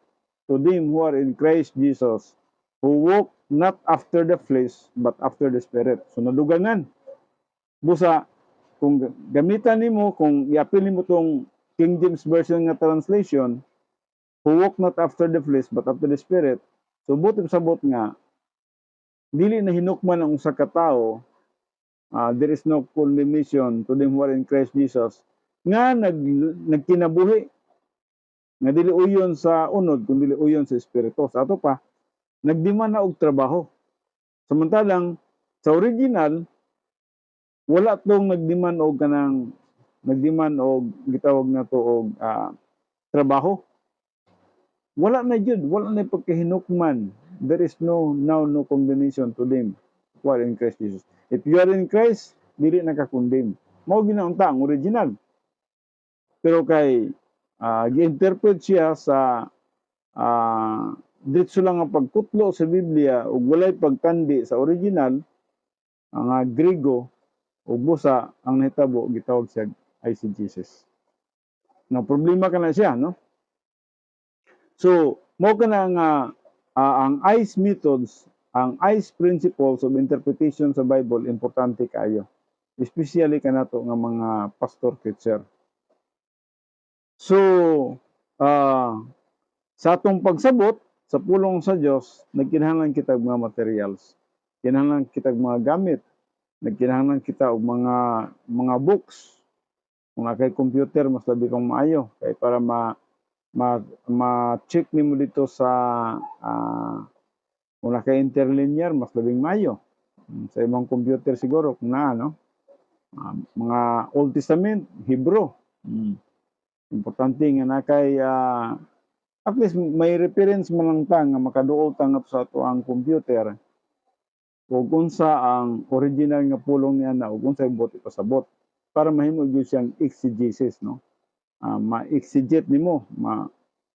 to them who are in Christ Jesus, who walk not after the flesh, but after the Spirit. So, nadugangan. Busa, kung gamitan nimo, kung i-apil nimo tong King James Version nga translation, who walk not after the flesh, but after the Spirit, so buti sabot nga, dili na hinukman ang usa ka tawo, there is no condemnation to them who are in Christ Jesus, nga nagkinabuhi, nga dili uyon sa unod, kung dili uyon sa Espiritu. Sa ato pa, nagdemand na og trabaho. Samantalang, sa original, wala tong nagdemand og kanang, nagdemand og, gitawag na to og trabaho. Wala na jud, wala na pagkahinukman. There is no condemnation to them who are in Christ Jesus. If you are in Christ, dili naka-condemn. Mao ginaunta ang original. Pero kay gi-interpret siya sa diretso lang ang pagkutlo sa Biblia ug walay pagtandi sa original, ang Griego ug busa ang nahitabo gitawag siya eisegesis. No problema kana siya, no? So, mo kana nga ang ICE methods, ang ICE principles of interpretation sa Bible importante kayo. Especially kanato nga mga pastor teacher. So, sa atong pagsabot sa pulong sa Dios, nagkinahanglan kita og mga materials. Kinahanglan kita og mga gamit. Nagkinahanglan kita og mga books. Kung kay computer, mas labi kang maayo kay para ma-check nimo dito sa kung kay interlinear, mas labing maayo. Sa ibang computer siguro kung no? Mga Old Testament, Hebrew. Importante nga na kay at least may reference man lang ta nga makaduol ta nga sa ato ang computer ug unsa ang original nga pulong niya na ug unsa ibot ipasabot para mahimo gyud siyang exegesis, no? Ma-exegete nimo,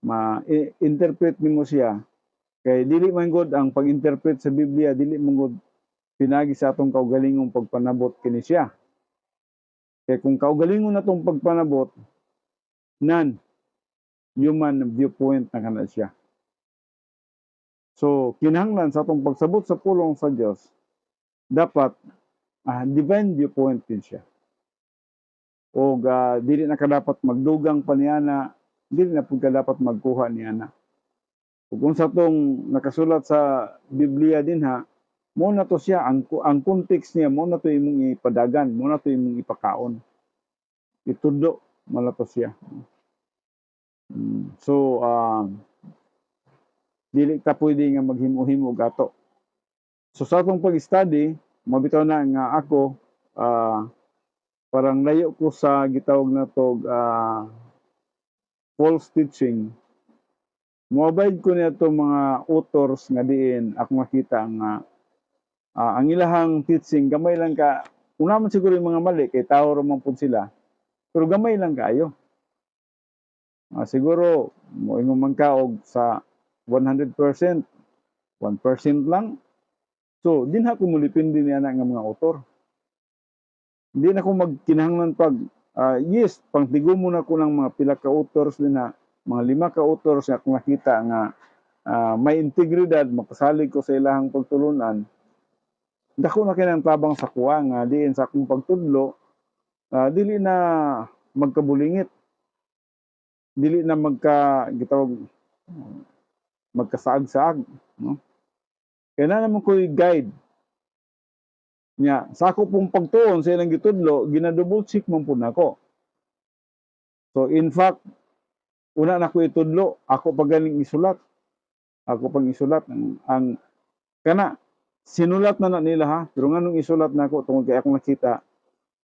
ma-interpret nimo siya kay dili man gud ang pag-interpret sa Biblia, dili man gud pinagi sa atong kaugalingong pagpanabot kini siya. Kay kung kaugalingon natong pagpanabot, human viewpoint na kana siya. So, kinahanglan sa atong pagsabot sa pulong sa Dios, dapat divine viewpoint din siya. O dili na kadapat magdugang pa niana, dili na pud dapat magkuha niana. Kung sa tong nakasulat sa Biblia din mo na to siya, ang context niya, mo na to imong ipadagan, mo na to imong ipakaon. Itudo, mo na to siya. So, dili ta pwede nga maghimo-himo gato. So, sa akong pag-study, mabitaw na nga ako, parang layo ko sa gitawag na to false teaching. Mo-abide ko niya to mga authors nga diin ako makita ang ilahang teaching gamay lang ka. Una man siguro yung mga mali kay tao ramang pud sila. Pero gamay lang kaayo. Siguro moingon man ka og sa 100%, 1% lang. So, din ako mulipindi niya nga mga author. Hindi na ko magkinahanglan pag yes, pangtigo muna ko ng mga pila ka authors din mga 5 ka authors nga kung nakita nga may integridad, mapasalig ko sa ilahang pagtulunan. Dako na kinang tabang sa kuha nga diin sa akong pagtudlo, dili na magkabulingit. Dili na magkasaag-saag, no? Kaya na naman ko guide niya. Sa ako pong pagtuon sa ilang gitudlo, ginadouble check man po nako. So, in fact, una na ko itudlo, ako pa galing isulat. Ako pang isulat. Kana, sinulat na nila pero nga nung isulat na ako, tungkol kaya akong nakita,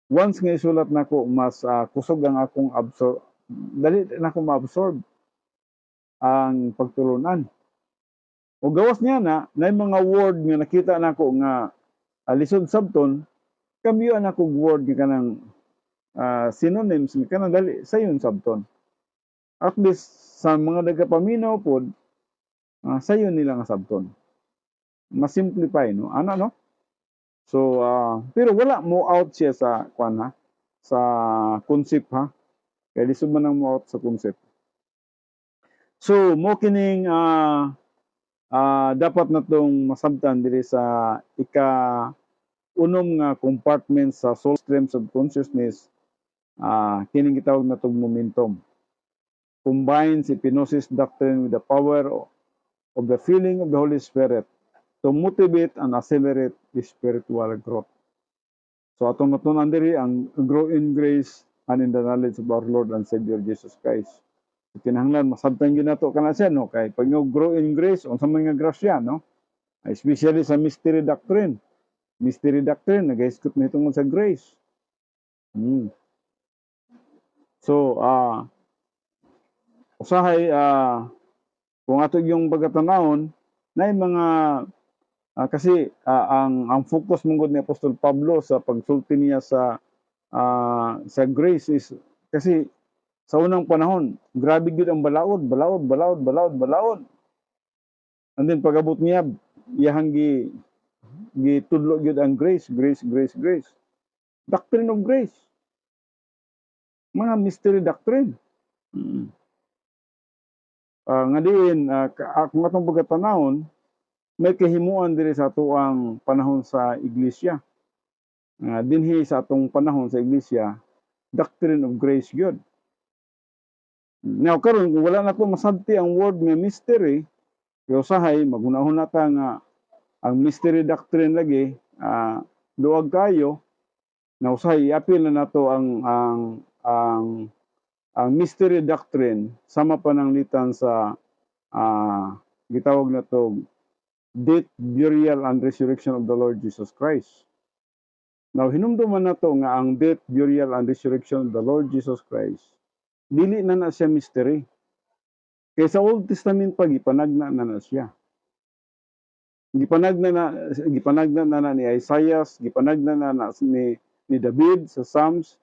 once nga isulat na ako, mas kusog ang akong dali na ako ma-absorb ang pagtulunan. O gawas niya na mga word nga nakita na ako nga lisod sabton, kambiyon ako word nga kanang synonyms nga kanang dali sayon sabton. At least sa mga nagapaminaw pod, sayon nila nga sabton. Mas-simplify, no? No? So, pero wala mo out siya sa sa concept Kaya lisod man ang mo out sa concept. So mo kining dapat natong masabtan diri sa unom nga compartment sa soul streams of consciousness, kining gitawag natong momentum. Combines hypnosis doctrine with the power of the feeling of the Holy Spirit to motivate and accelerate the spiritual growth. So atong natunan diri ang grow in grace and in the knowledge of our Lord and Savior Jesus Christ. Kinahanglan masabtan gyud nato kana siya, no, kay pag grow in grace unsa man nga grasya, no, especially sa mystery doctrine. Mystery doctrine nagahiskot na tungod sa grace. So usahay kung ato yung pagkatanawon na mga kasi ang focus mong ni Apostol Pablo sa pagsulti niya sa grace is kasi sa unang panahon, grabe gyud ang balaod. And then pag-abot niya, iyahang gitudlo gyud ang grace. Doctrine of grace. Mga mystery doctrine. Nga diin, kung atong pagkatanawon, may kahimuan diri sa atuang panahon sa iglesia. Dinhi sa atong panahon sa iglesia, doctrine of grace gyud. Now karon kung wala na to masabti ang word nga mystery, kaya usahay maghunahon nata nga ang mystery doctrine lagi duwag kayo na usahay i-appeal na nato ang mystery doctrine sama pananglitan sa gitawag na to death, burial, and resurrection of the Lord Jesus Christ. Now hinumduman nato nga ang death, burial, and resurrection of the Lord Jesus Christ dili na siya mystery. Kaya sa Old Testament pa gipanagna na siya. Gipanagna na ni Isaiah, gipanagna na ni David sa Psalms.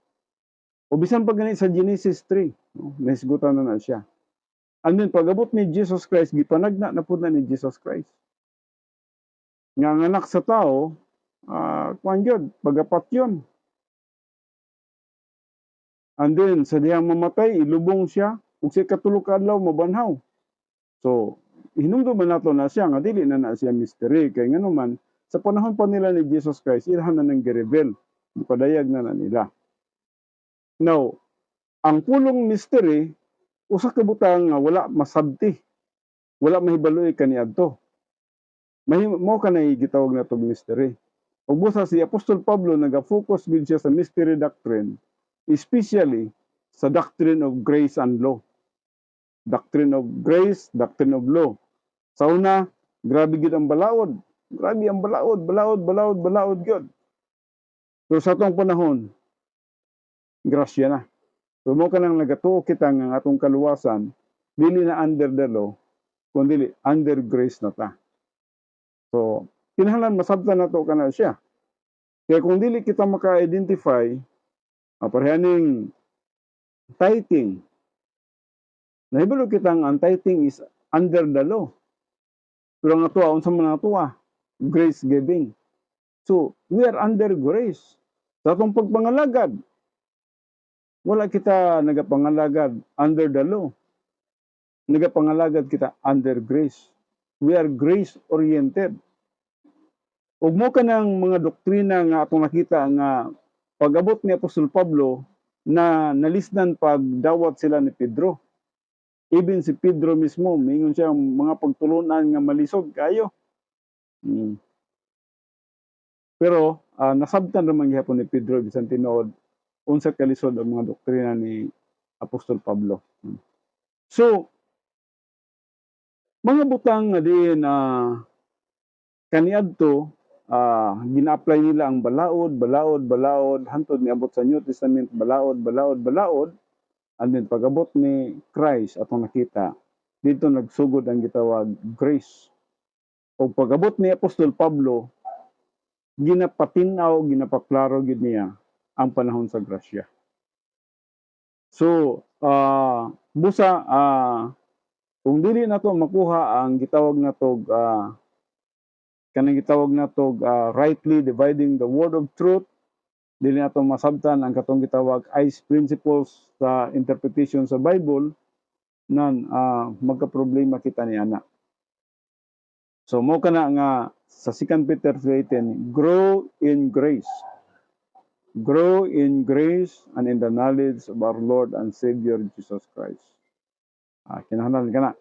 O bisan pa gani sa Genesis 3, no? Nahisgutan na siya. And then pag-abot ni Jesus Christ, gipanagna na pud na ni Jesus Christ. Nga anak sa tao, kuan gyud, pagapat yun. And then sa diyang mamatay, ilubong siya, ug sa katulo ka adlaw mabanhaw. So hinumduman nato na siya nga dili na siya mystery kay nganuman sa panahon pa nila ni Jesus Christ ilhan na nang gireveal, ipadayag na nila. Now, ang pulong mystery usa ka butang nga wala masabti, wala mahibaloy kaniadto. Mao kanay gitawag natong mystery. Ug busa si Apostol Pablo naga-focus gid siya sa mystery doctrine, especially sa doctrine of grace and law. Doctrine of grace, doctrine of law. Sa una, grabe gyud ang balaod. Grabe ang balaod gyud. Pero sa atong panahon, grasya na. So mo kanang nagatuo kita nga atong kaluwasan, dili na under the law, kundi under grace na ta. So, kinahanglan masabtan nato kana siya. Kaya kung dili kita maka-identify, parehaning tithing, nahibalo kitang ang tithing is under the law. Pero nga tuwa, unsa man nga tuwa? Grace giving. So, we are under grace. Sa atong pagpangalagad, wala kita nagapangalagad under the law. Nagapangalagad kita under grace. We are grace-oriented. Ug mo kanang mga doktrina nga atong nakita nga pag-abot ni Apostol Pablo na nalisdan pag dawat sila ni Pedro. Even si Pedro mismo, mingon siya mga pagtulunan nga malisod kayo. Pero nasabtan naman gihapon ni Pedro bisan tinuod unsa kalisod ang mga doktrina ni Apostol Pablo. So mga butang nga din kaniadto gina-apply nila ang balaod hantod niabot sa New Testament balaod. And then pag-abot ni Christ atong nakita dito nagsugod ang gitawag grace. O pag-abot ni Apostol Pablo ginapatinaw, ginapaklaro gid niya ang panahon sa grasya. So busa kung dili nato makuha ang gitawag natog kanang gitawag natog rightly dividing the word of truth, dili nato masabtan ang katong gitawag ICE principles sa interpretation sa Bible, nan magka-problema kita ni ana. So mo kana nga sa 2 Peter 3:10, grow in grace. Grow in grace and in the knowledge of our Lord and Savior Jesus Christ. Kinahanglan kana.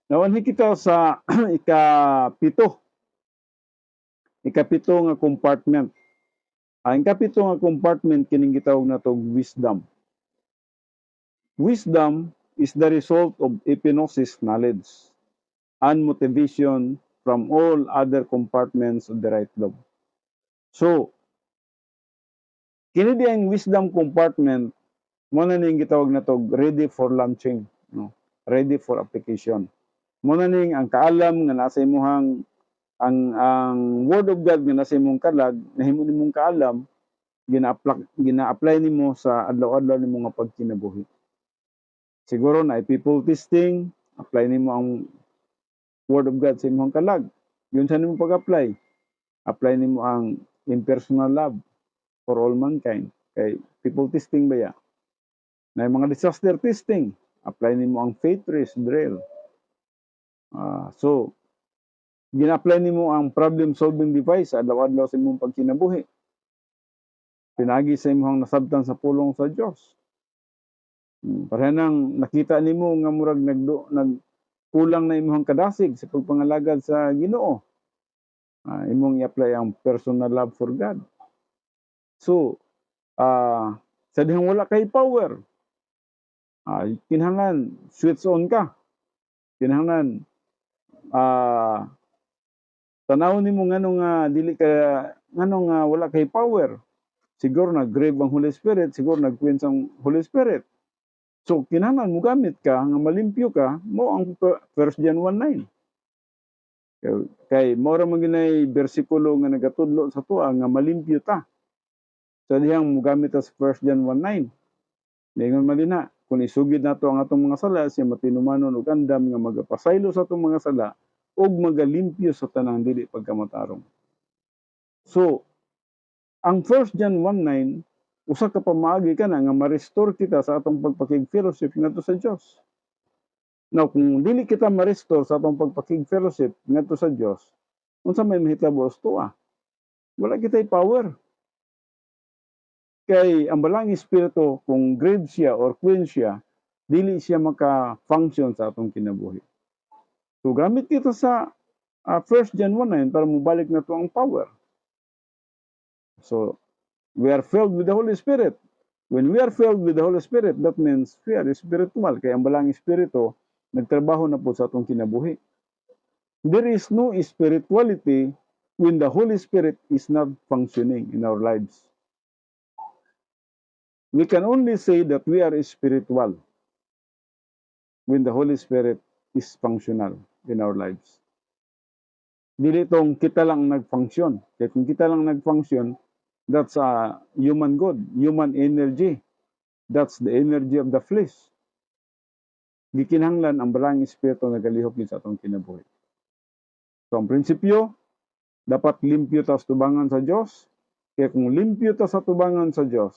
Nawanhi kita sa ikapito. Ikapito nga compartment. Ang ikapito nga compartment kining gitawag nato wisdom. Wisdom is the result of epignosis knowledge and motivation from all other compartments of the right lobe. So, kini di ang wisdom compartment mo na ning gitawag na to ready for launching, no? Ready for application. Mo na ning ang kaalam nga nasa imong ang word of God nga nasa imong kalag, nahimo nimong kaalam, gina-apply nimo sa adlaw-adlaw nimo nga pagkinabuhi. Siguro na people testing, apply nimo ang word of God sa imong kalag. Yun sa nimo pag-apply. Apply nimo ang impersonal love for all mankind. Kay people testing ba ya? Na mga disaster testing, apply nimo ang faith race drill. So, gina-apply nimo ang problem solving device sa adlaw-adlaw sa imong pagkinabuhi. Pinagi sa imong nasabtan sa pulong sa Dios. Para nang nakita nimo nga murag nagkulang na imong kadasig sa pagpangalagad sa Ginoo. Imong i-apply ang personal love for God. So, sa dihang wala kay power, kinahanglan switch on ka. Kinahanglan tanawon nimo nganong dili ka nganong wala kay power. Siguro nag-grave ang Holy Spirit, siguro nag-quench ang Holy Spirit. So kinahanglan mo gamit ka nga malimpyo ka mo ang 1 John 1:9. Kay mao ra man ginay bersikulo nga nagatudlo sa tuwa nga malimpyo ta. So dihang mo gamit sa 1 John 1:9. Ningon man dinha, kung isugid nato ang atong mga sala, siya matinumanon ug andam nga magapasaylo sa atong mga sala ug magalimpyo sa tanang dili pagkamatarong. So, ang 1 John 1:9, usa ka pamaagi kana nga ma-restore kita sa atong pagpakig-fellowship ngadto sa Dios. Now, kung dili kita ma-restore sa atong pagpakig-fellowship ngadto sa Dios, unsa may mahitabo sa tuwa? Wala kitay power. Kay ang balang espiritu kung grave siya or quench siya, dili siya maka-function sa atong kinabuhi. So gamit kita sa 1 John 1:9 para mobalik na to ang power. So we are filled with the Holy Spirit. When we are filled with the Holy Spirit, that means we are spiritual. Kaya ang balang espiritu nagtrabaho na po sa atong kinabuhi. There is no spirituality when the Holy Spirit is not functioning in our lives. We can only say that we are spiritual when the Holy Spirit is functional in our lives. Dili tong kita lang nag-function. Kaya kung kita lang nag-function, that's a human good, human energy. That's the energy of the flesh. Gikinahanglan ang balang espiritu nagalihok sa atong kinabuhi. So ang prinsipyo, dapat limpyo ta sa tubangan sa Dios. Kaya kung limpyo ta sa tubangan sa Dios,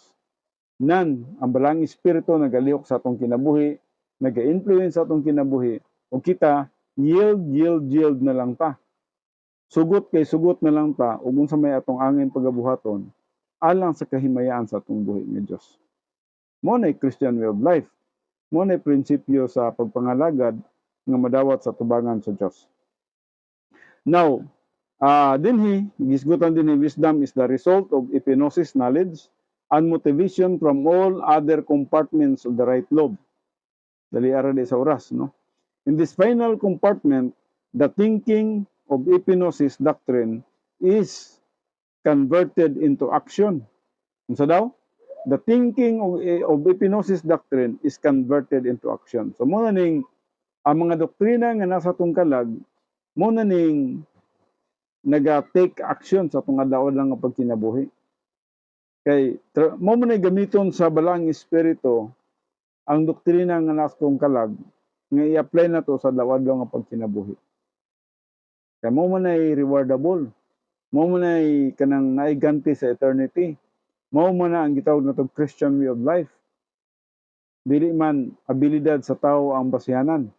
nan ang balang espiritu nagalihok sa atong kinabuhi, naga-influence sa atong kinabuhi, o kita yield na lang ta. Sugot kay sugot na lang ta ug unsa may atong angin pagabuhaton alang sa kahimayaan sa atong buhi nga Dios. Mo na Christian way of life. Mo na prinsipyo sa pagpangalagad nga madawat sa tubangan sa Dios. Now, dinhi gisgutan dinhi wisdom is the result of epignosis knowledge and motivation from all other compartments of the right lobe. Dali ara di sa oras, no? In this final compartment, the thinking of epignosis doctrine is converted into action. Unsa daw? The thinking of epignosis doctrine is converted into action. So mo na ning ang mga doktrina nga nasa atong kalag, mo na ning naga-take action sa atong adlaw-adlaw nga pagkinabuhi. Kay mo na gamiton sa balang espiritu ang doktrina nga nasa atong kalag nga i-apply na to sa adlaw-adlaw nga pagkinabuhi. Kaya mo man ay rewardable. Mo man ay kanang naiganti sa eternity. Mo man na ang gitawag na to Christian way of life. dili man abilidad sa tao ang basihanan.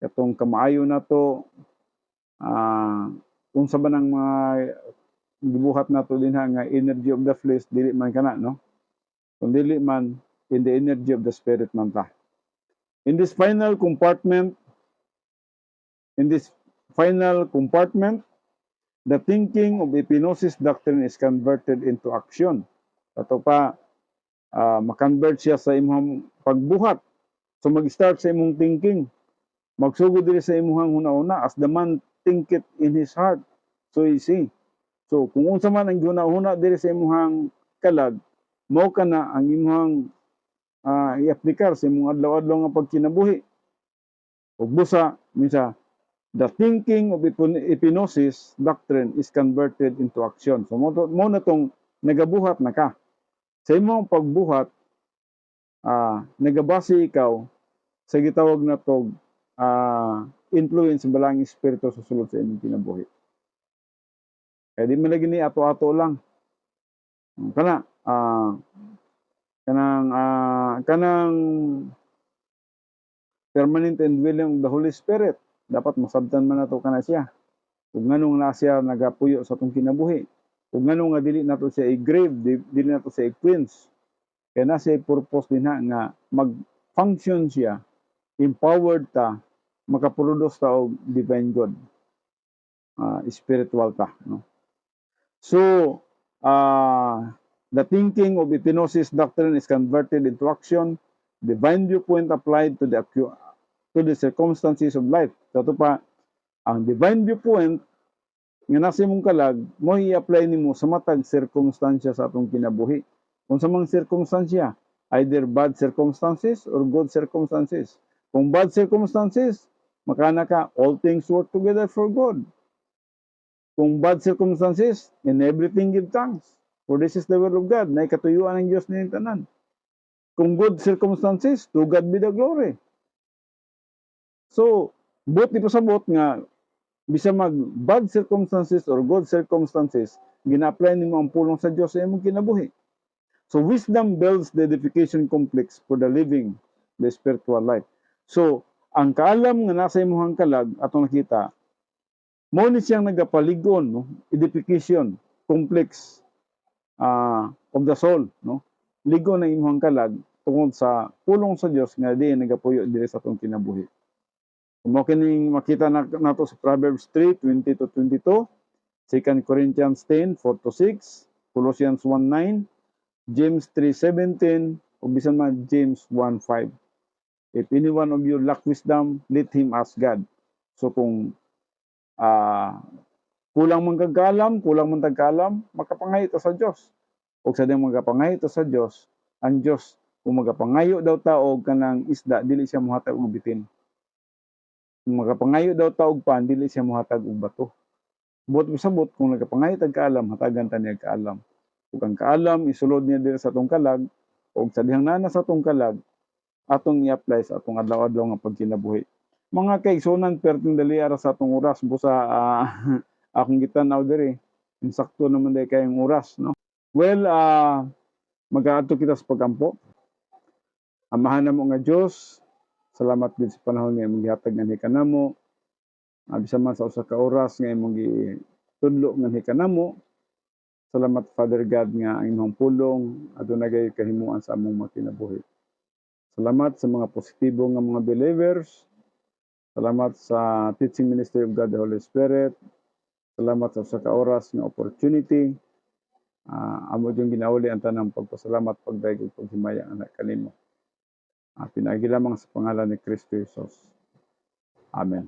Katong kamaayo nato unsa ba nang mga gibuhat nato dinha nga energy of the flesh dili man kana no. Kung dili man in the energy of the spirit man ta. In this final compartment, the thinking of epinosis doctrine is converted into action. Ato pa, makonvert siya sa imong pagbuhat. So mag-start sa imong thinking. Magsugod diri sa imong huna-huna as the man thinketh in his heart. So you see. So kung unsa man ang huna-huna diri sa imong kalag, mao kana ang imong i-aplikar sa imong adlaw-adlaw nga pagkinabuhi. Ug busa minsa the thinking of epinosis doctrine is converted into action. So mo na tong nagabuhat na ka. Sa imong pagbuhat, nagabase ikaw sa gitawag na tog influence balang espiritu sa sulod sa imong kinabuhi. Kaya di man lagi ni ato-ato lang. Kanang permanent indwelling of the Holy Spirit. Dapat masabtan man nato kana siya. Kung nganong na siya nagapuyo sa atong kinabuhi. Kung nganong nga dili nato siya i-grave, dili nato siya i-quench. Kaya na siya purpose din nga mag-function siya, empowered ta, makaproduce ta og divine God. Spiritual ta. No? So, the thinking of epinosis doctrine is converted into action. Divine viewpoint applied to the circumstances of life. Dato pa, ang divine viewpoint nga nasa imong kalag, mo i-apply nimo sa matag circumstansya sa atong kinabuhi. Kung sa mga circumstansya, either bad circumstances or good circumstances. Kung bad circumstances, makana ka, all things work together for good. Kung bad circumstances, in everything give thanks. For this is the will of God, na ikatuyuan ng Diyos ng tanan. Kung good circumstances, to God be the glory. So, both di pasabot nga, bisa mag bad circumstances or good circumstances, gina-apply nimo ang pulong sa Diyos sa imong kinabuhi. So, wisdom builds the edification complex for the living, the spiritual life. So, ang kaalam nga nasa imong kalag, atong nakita, mo ni siyang nagapaligon, no? Edification complex of the soul, no? Ligon ang imong kalag tungod sa pulong sa Dios nga di nagapuyo diri sa atong kinabuhi. Mo kining makita nato sa Proverbs 3:20-22, 2 Corinthians 10:4-6, Colossians 1:9, James 3:17, o bisan man James 1:5. If any one of you lack wisdom, let him ask God. So kung kulang man tagkaalam, makapangayo ta sa Dios. Og sa diyang magapangayo ta sa Dios, ang Dios kung magapangayo daw ta og kanang isda, dili siya mohatag og bitin. Kung magapangayo daw ta og pan, dili siya mohatag og bato. Buot bisabot kung nagapangayo tag kaalam, hatagan ta niya kaalam. Ug ang kaalam isulod niya diri sa atong kalag, og sa dihang nana sa atong kalag, atong i-apply sa atong adlaw-adlaw nga pagkinabuhi. Mga kaigsunan, perting dali ara sa atong oras busa akong gitanaw diri. Insakto naman day kayong oras, no? Well, mag-aadto kita sa pagampo. Amahan namo nga Dios, salamat gid sa panahon nga imong gihatag nga kanamo. Bisan man sa usa ka oras nga imong gitudlo nga kanamo. Salamat Father God nga ang imong pulong adunay kay kahimuan sa among mga kinabuhi. Salamat sa mga positibo nga mga believers. Salamat sa teaching ministry of God the Holy Spirit. Salamat sa usa ka oras nga opportunity. Amo yung ginauli ang tanang pagpasalamat, pagdaig ug paghimaya anak kanimo. Pinagi lamang sa pangalan ni Kristo Jesus. Amen.